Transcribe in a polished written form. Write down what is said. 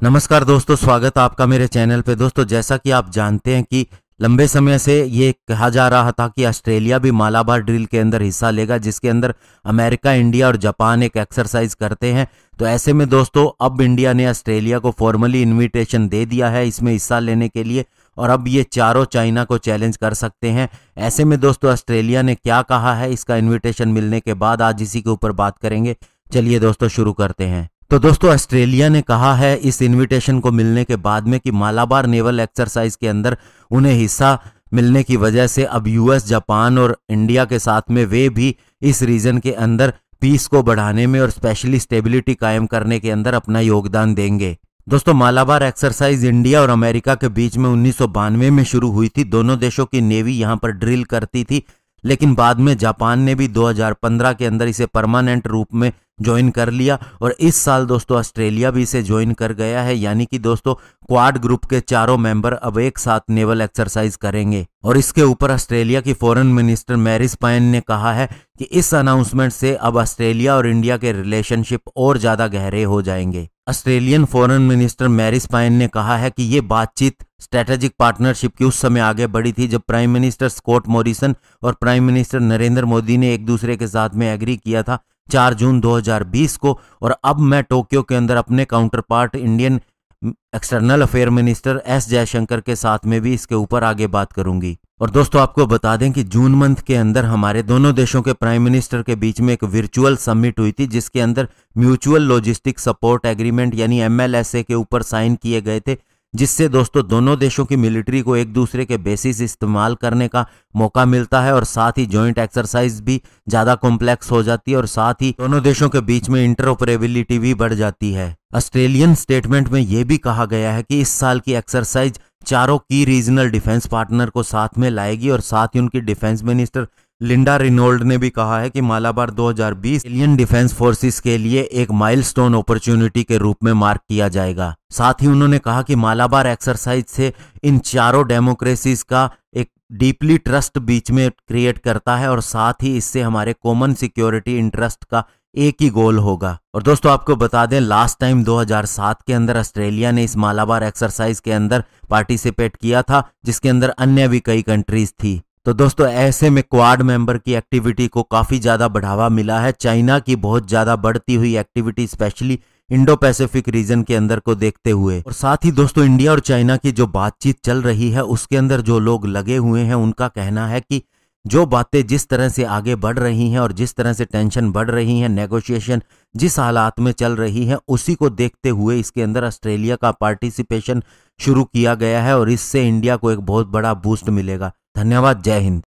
नमस्कार दोस्तों, स्वागत है आपका मेरे चैनल पे। दोस्तों, जैसा कि आप जानते हैं कि लंबे समय से ये कहा जा रहा था कि ऑस्ट्रेलिया भी मालाबार ड्रिल के अंदर हिस्सा लेगा, जिसके अंदर अमेरिका, इंडिया और जापान एक एक्सरसाइज करते हैं। तो ऐसे में दोस्तों, अब इंडिया ने ऑस्ट्रेलिया को फॉर्मली इनविटेशन दे दिया है इसमें हिस्सा लेने के लिए, और अब ये चारों चाइना को चैलेंज कर सकते हैं। ऐसे में दोस्तों, ऑस्ट्रेलिया ने क्या कहा है इसका इन्विटेशन मिलने के बाद, आज इसी के ऊपर बात करेंगे। चलिए दोस्तों, शुरू करते हैं। तो दोस्तों, ऑस्ट्रेलिया ने कहा है इस इनविटेशन को मिलने के बाद में कि मालाबार नेवल एक्सरसाइज के अंदर उन्हें हिस्सा मिलने की वजह से अब यूएस, जापान और इंडिया के साथ में वे भी इस रीजन के अंदर पीस को बढ़ाने में और स्पेशली स्टेबिलिटी कायम करने के अंदर अपना योगदान देंगे। दोस्तों, मालाबार एक्सरसाइज इंडिया और अमेरिका के बीच में 1992 में शुरू हुई थी। दोनों देशों की नेवी यहां पर ड्रिल करती थी, लेकिन बाद में जापान ने भी 2015 के अंदर इसे परमानेंट रूप में ज्वाइन कर लिया, और इस साल दोस्तों ऑस्ट्रेलिया भी इसे ज्वाइन कर गया है। यानी कि दोस्तों, क्वाड ग्रुप के चारों मेंबर अब एक साथ नेवल एक्सरसाइज करेंगे। और इसके ऊपर ऑस्ट्रेलिया की फॉरेन मिनिस्टर मैरिस पाइन ने कहा है कि इस अनाउंसमेंट से अब ऑस्ट्रेलिया और इंडिया के रिलेशनशिप और ज्यादा गहरे हो जाएंगे। ऑस्ट्रेलियन फॉरेन मिनिस्टर मैरिस पाइन ने कहा है कि ये बातचीत स्ट्रेटेजिक पार्टनरशिप की उस समय आगे बढ़ी थी जब प्राइम मिनिस्टर स्कॉट मॉरिसन और प्राइम मिनिस्टर नरेंद्र मोदी ने एक दूसरे के साथ में एग्री किया था 4 जून 2020 को। और अब मैं टोक्यो के अंदर अपने counter part Indian external affair minister S Jaishankar के साथ में भी इसके ऊपर आगे बात करूंगी। और दोस्तों, आपको बता दें कि जून मंथ के अंदर हमारे दोनों देशों के प्राइम मिनिस्टर के बीच में एक वर्चुअल समिट हुई थी, जिसके अंदर म्यूचुअल लॉजिस्टिक सपोर्ट एग्रीमेंट यानी एमएलएसए के ऊपर साइन किए गए थे, जिससे दोस्तों दोनों देशों की मिलिट्री को एक दूसरे के बेसिस इस्तेमाल करने का मौका मिलता है, और साथ ही जॉइंट एक्सरसाइज भी ज़्यादा कॉम्प्लेक्स हो जाती है, और साथ ही दोनों देशों के बीच में इंटरऑपरेबिलिटी भी बढ़ जाती है। ऑस्ट्रेलियन स्टेटमेंट में यह भी कहा गया है कि इस साल की एक्सरसाइज चारों की रीजनल डिफेंस पार्टनर को साथ में लाएगी, और साथ ही उनकी डिफेंस मिनिस्टर लिंडा रिनोल्ड ने भी कहा है कि मालाबार 2020 इंडियन डिफेंस फोर्सेस के लिए एक माइलस्टोन अपॉर्चुनिटी के रूप में मार्क किया जाएगा। साथ ही उन्होंने कहा कि मालाबार एक्सरसाइज से इन चारों डेमोक्रेसीज का एक डीपली ट्रस्ट बीच में क्रिएट करता है, और साथ ही इससे हमारे कॉमन सिक्योरिटी इंटरेस्ट का एक ही गोल होगा। और दोस्तों, आपको बता दें, लास्ट टाइम 2007 के अंदर ऑस्ट्रेलिया ने इस मालाबार एक्सरसाइज के अंदर पार्टिसिपेट किया था, जिसके अंदर अन्य भी कई कंट्रीज थी। तो दोस्तों, ऐसे में क्वाड मेंबर की एक्टिविटी को काफी ज्यादा बढ़ावा मिला है। चाइना की बहुत ज्यादा बढ़ती हुई activity specially Indo Pacific region के अंदर को देखते हुए, और साथ ही दोस्तों, इंडिया और चाइना की जो बातचीत चल रही है उसके अंदर जो लोग लगे हुए हैं उनका कहना है कि जो बातें जिस तरह से आगे बढ़ रही हैं और जिस तरह से टेंशन बढ़ रही हैं, नेगोशिएशन जिस हालात में चल रही है, उसी को देखते हुए इसके अंदर ऑस्ट्रेलिया का पार्टिसिपेशन शुरू किया गया है, और इससे इंडिया को एक बहुत बड़ा बूस्ट मिलेगा। धन्यवाद। जय हिंद।